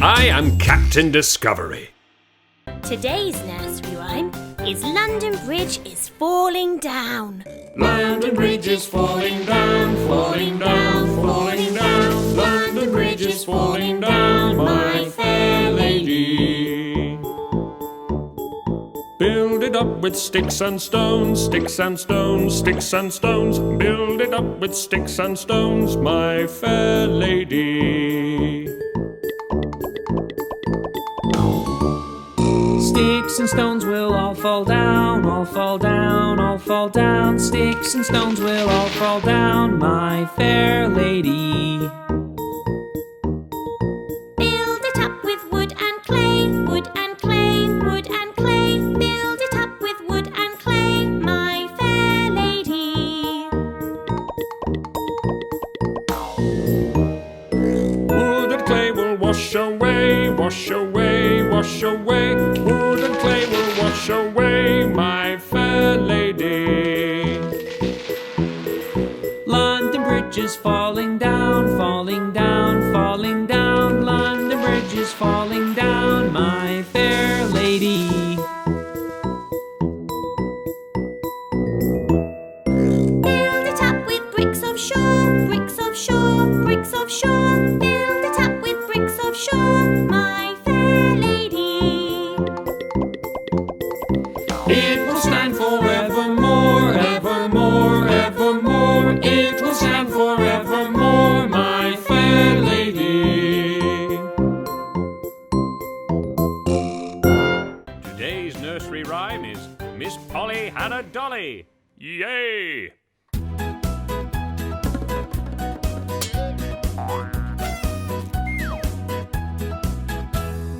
I am Captain Discovery. Today's nursery rhyme is London Bridge is falling down. London Bridge is falling down, falling down, falling down. London Bridge is falling down, my fair lady. Build it up with sticks and stones, sticks and stones, sticks and stones. Build it up with sticks and stones, my fair lady. Sticks and stones will all fall down, all fall down, all fall down. Sticks and stones will all fall down, my fair lady. Build it up with wood and clay, wood and clay, wood and clay. Build it up with wood and clay, my fair lady. Wood and clay will wash away, wash away, wash away. Wood and clay will wash away, my fair lady. London Bridge is falling down, falling down, falling down. London Bridge is falling down, my fair lady. Build it up with bricks of shore, bricks of shore, bricks of shore. Build it up with bricks of shore, my fair lady. It will stand forevermore, evermore, evermore. It will stand forevermore, my fair lady. Today's nursery rhyme is Miss Polly had a dolly. Yay!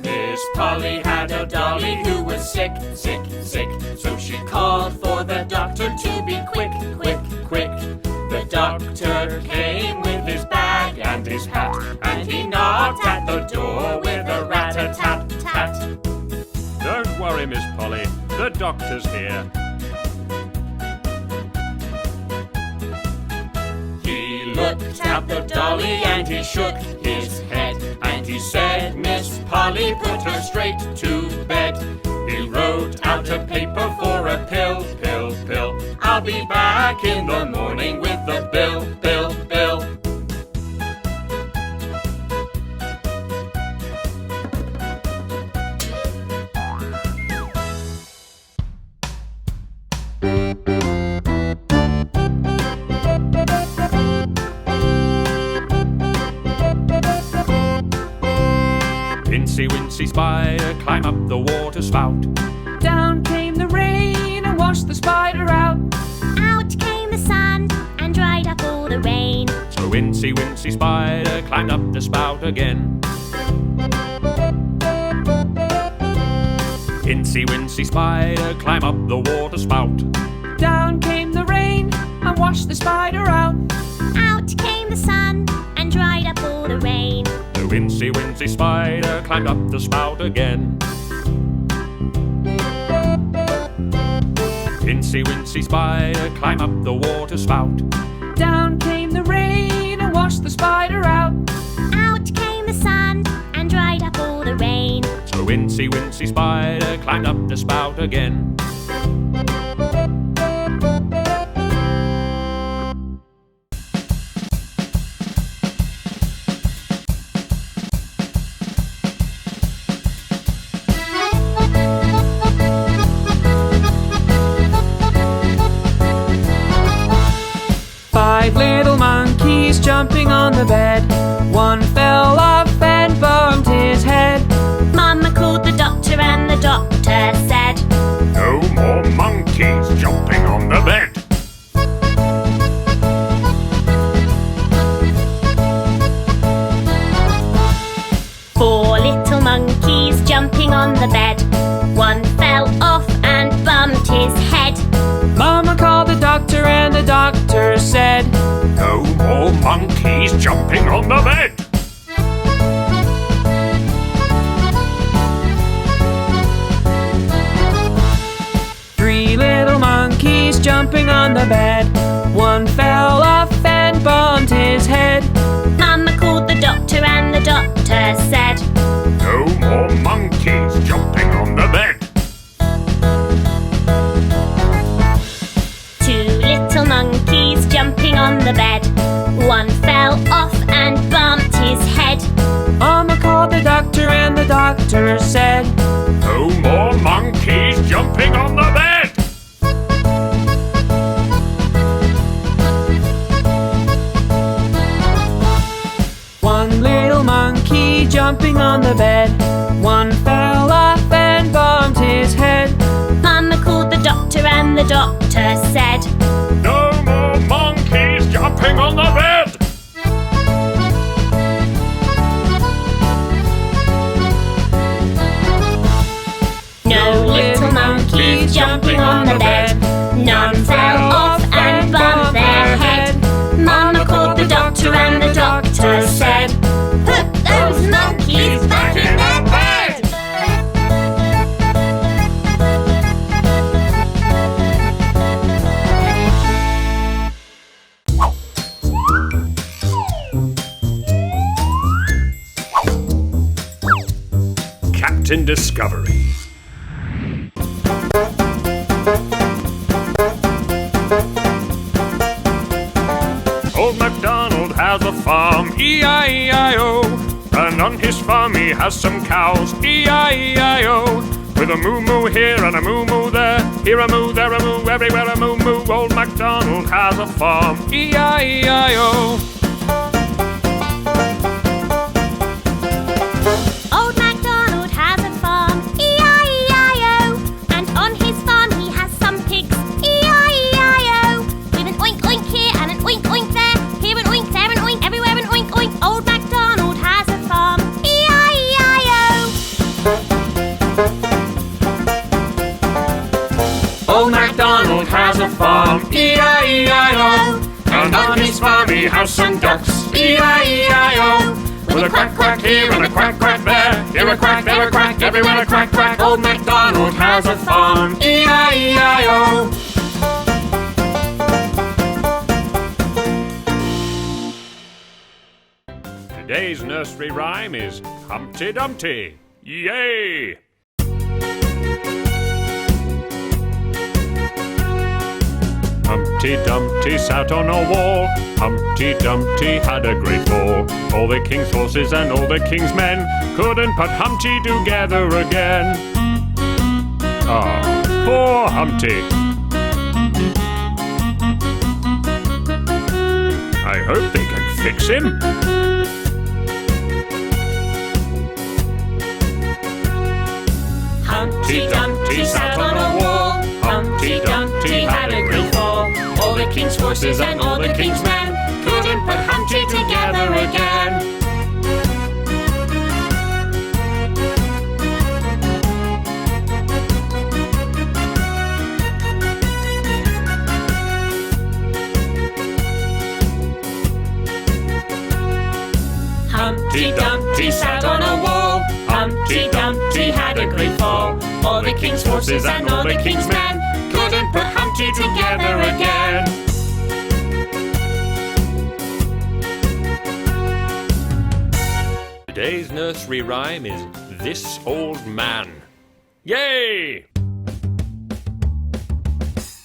Miss Polly had a dolly who was sick, sick, sick. So she called for the doctor to be quick, quick, quick. The doctor came with his bag and his hat, and he knocked at the door with a rat-a-tat-tat. Don't worry, Miss Polly. The doctor's here. He looked at the dolly and he shook his head, and he said, Miss Polly, put her straight to bed. He wrote out a paper for a pill, pill, pill. I'll be back in the morning with the bill, bill, bill. Incy Wincy Spider, climb up the water spout. Down came the rain and washed the spider out. Out came the sun and dried up all the rain. So Incy Wincy Spider climbed up the spout again. Incy Wincy Spider, climb up the water spout. Down came the rain and washed the spider out. Out came the sun and dried up all the rain. So Incy Wincy Spider climbed up the spout again. Incy Wincy Spider, climb up the water spout. Down came the rain and washed the spider out. Out came the sun and dried up all the rain. So Incy Wincy Spider climbed up the spout again. Five little monkeys jumping on the bed. One fell off and bumped his head. Mama called the doctor and the doctor said, No more monkeys jumping on the bed. Four little monkeys jumping on the bed. One fell off and bumped his head. Mama called the doctor and the doctor said, No more monkeys jumping on the bed. Three little monkeys jumping on the bed. One fell off and bumped his head. Mama called the doctor and the doctor said, doctor, and the doctor said, No more monkeys jumping on the bed. One little monkey jumping on the bed, one fell off and bumped his head. Mama called the doctor and the doctor said, No more monkeys jumping on the bed. No little monkeys jumping on the bed. None fell off and bumped their head. Mama called the doctor and the doctor said, Put those monkeys back in their bed. Captain Discovery. Old MacDonald has a farm, E-I-E-I-O. And on his farm he has some cows, E-I-E-I-O. With a moo-moo here and a moo-moo there, here a moo, there a moo, everywhere a moo-moo. Old MacDonald has a farm, E-I-E-I-O. Old MacDonald has a farm, E-I-E-I-O. And on his farm he has some pigs, E-I-E-I-O. With an oink oink here and an oink oink there, here an oink, there an oink, everywhere an oink oink. Old MacDonald has a farm, E-I-E-I-O. Old MacDonald has a farm, E-I-E-I-O. And on his farm he has some ducks, E-I-E-I-O. With a quack quack here and a quack quack there, here a quack, there a quack, everywhere a quack quack. Old MacDonald has a farm, E-I-E-I-O. Today's nursery rhyme is Humpty Dumpty. Yay! Humpty Dumpty sat on a wall. Humpty Dumpty had a great fall. All the king's horses and all the king's men couldn't put Humpty together again. Ah, poor Humpty. I hope they can fix him. Humpty Dumpty sat on a wall. Humpty Dumpty had a great fall. All the king's horses and all the king's men couldn't put Humpty together again. Humpty Dumpty sat on a wall. Humpty Dumpty had a great fall. All the king's horses and all the king's men couldn't put Humpty together again. Today's nursery rhyme is This Old Man. Yay!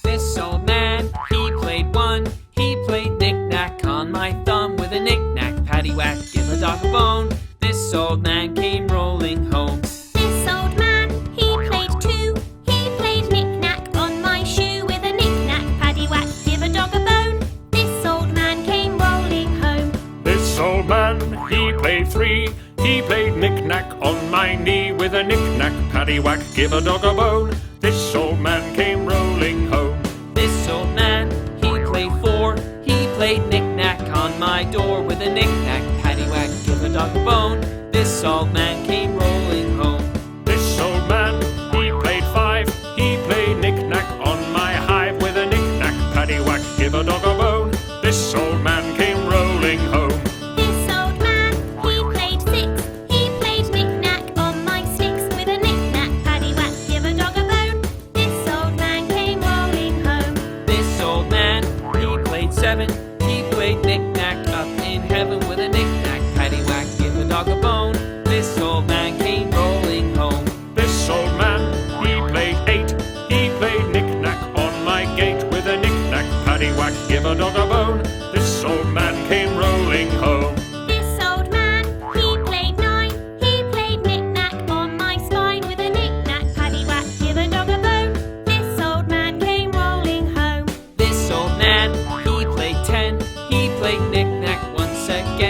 This old man, he played one. He played knick-knack on my thumb. With a knick-knack, paddywhack, give a dog a bone. This old man came rolling home. This old man, he played two. He played knick-knack on my shoe. With a knick-knack, paddywhack, give a dog a bone. This old man came rolling home. This old man, he played three. He played knick-knack on my knee. With a knick-knack, paddywhack, give a dog a bone. This old man came rolling home. This old man, he played four. He played knick-knack on my door. With a knick-knack, paddywhack, give a dog a bone. This old man came rolling home. This old man, he played five. He played knick-knack on my hive. With a knick-knack, paddywhack, give a dog a bone. This old man came rolling home. This old man, he played six. He played knick-knack on my sticks. With a knick-knack, paddywhack, give a dog a bone. This old man came rolling home. This old man, he played seven. He played knick-knack up in heaven. With a knick-knack, paddywhack, give a dog a bone. This old man came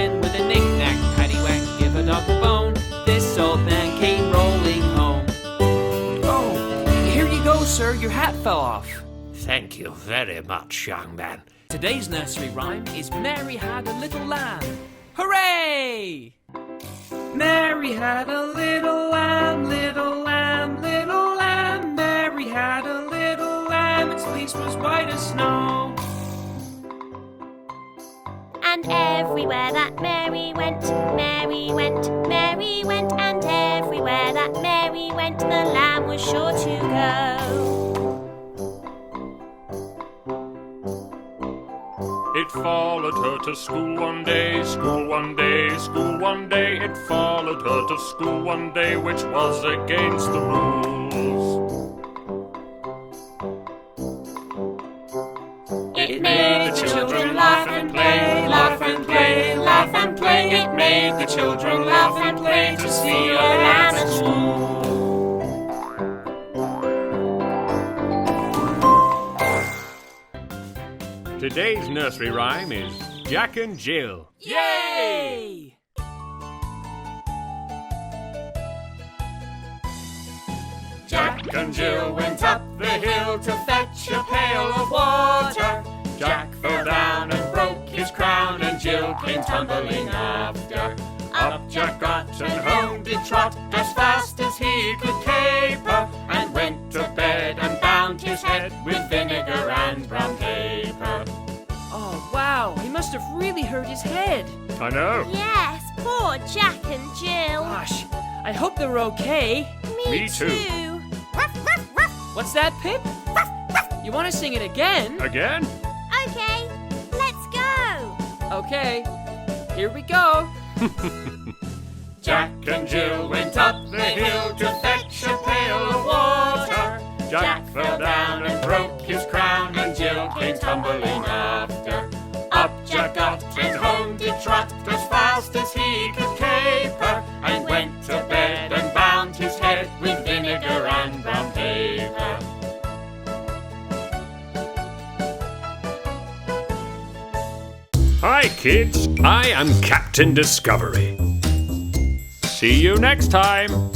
again with a knick-knack, paddywhack, give a dog a bone. This old man came rolling home. Oh, here you go, sir. Your hat fell off. Thank you very much, young man. Today's nursery rhyme is Mary had a little lamb. Hooray! Mary had a little lamb, little lamb, little lamb. Mary had a little lamb, its fleece was white as snow. And everywhere that Mary went, Mary went, Mary went. And everywhere that Mary went, the lamb was sure to go. It followed her to school one day, school one day, school one day. It followed her to school one day, which was against the rules. It made the children laugh and play, laugh and play, laugh and play. It made the children laugh and play to see a lamb at school. Today's nursery rhyme is Jack and Jill. Yay! Jack and Jill went up the hill to fetch a pail of water. Jack fell down and broke his crown, and Jill came tumbling after. Up Jack got and home did trot as fast as he could caper, and went to bed and bound his head with vinegar and brown paper. Oh, wow, he must have really hurt his head. I know. Yes, poor Jack and Jill. Gosh, I hope they're okay. Me too. What's that, Pip? You want to sing it again? Again? Okay, let's go. Okay, here we go. Jack and Jill went up the hill to fetch a pail of water. Jack fell down and broke his crown, and Jill came tumbling after. Up Jack got and home did trot as fast as he could caper, and went to bed and bound his head with vinegar and brown paper. Hi, kids. I am Captain Discovery. See you next time.